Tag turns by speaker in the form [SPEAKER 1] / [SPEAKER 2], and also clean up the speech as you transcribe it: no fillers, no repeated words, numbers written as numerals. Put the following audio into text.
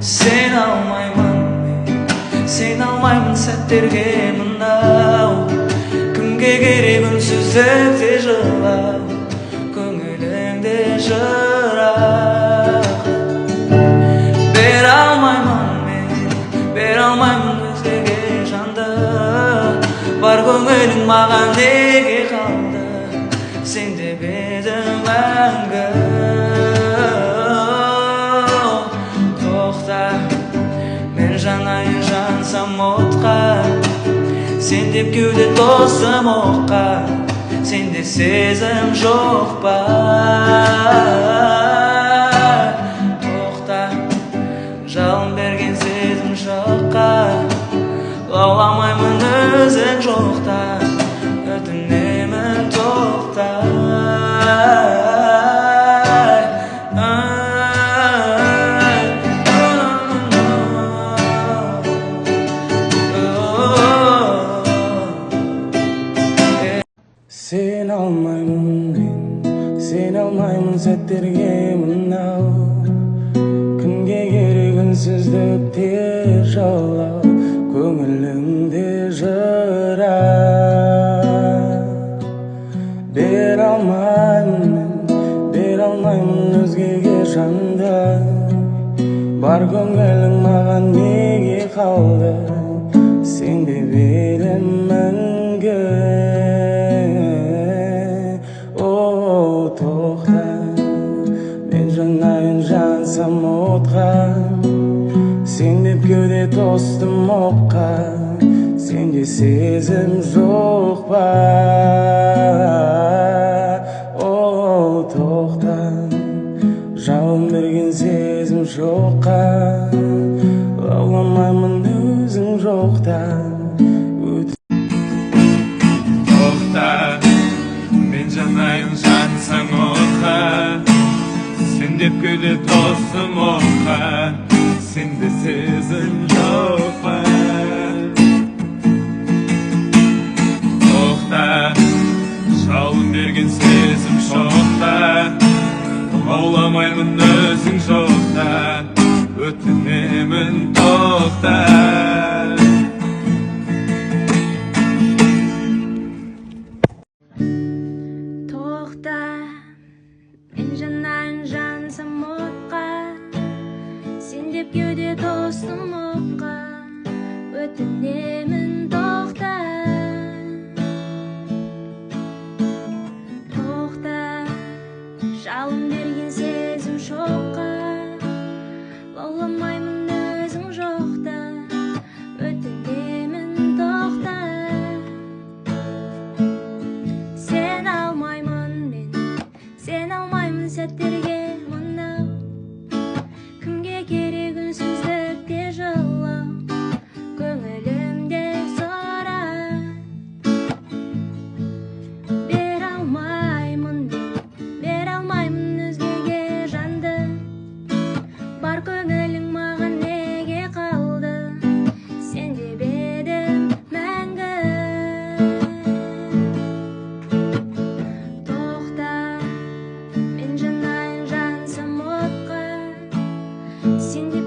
[SPEAKER 1] Sen almayman men, sen almayman сәттерге мынау. Кімге керек үнсіздікте жылау, көңіліңде жырақ. Бере алмаймын мен, бере алмаймын өзгеге жанды. Бар көңілің маған неге қалды, сен деп едің мәңгі. Тоқта, мен жанайын жансам отқа, сен деп кеуде тостым оққа, сенде сезім жоқ па? Тоқта, жалын берген сезім жоққа, лауламаймын өзің жоқта, өтінемін тоқта.
[SPEAKER 2] Sen almayman men, sen almayman сәттерге мынау. Кімге керек үнсіздікте жылау, көңіліңде жырақ. Бере алмаймын мен, бере алмаймын өзгеге жанды. Бар көңілің маған неге қалды, сен деп едім мәңгі. Тоқта, мен жанайын жансам отқа, сен деп кеуде тостым оққа, сенде сезім жоқ па? Тоқта, жалын берген сезім жоққа, лауламаймын өзің жоқта.
[SPEAKER 3] Тоқта, мен жанайын жансам отқа, сен деп кеуде тостым оққа, сенде сезім жоқ па? Тоқта, жалын берген сезім жоқта, лауламаймын өзің жоқта, өтінемін тоқта.
[SPEAKER 4] Тоқта, мен жанайын жансам отқа, сен деп кеуде тостым оққа, өтінемін тоқта. Тоқта, жалын берген сезім жоққа, лауламаймын өзің жоқта, өтінемін тоқта. Sen almayman men, sen almayman сәттерге мынау. Кімге керек үнсіздікте жылау, көңілімде сұрақ. Бере алмаймын мен, бере алмаймын өзгеге жанды. Бар көңілің маған неге қалды, сен деп едім мәңгі. Тоқта, мен жанайын жансам отқа, сен деп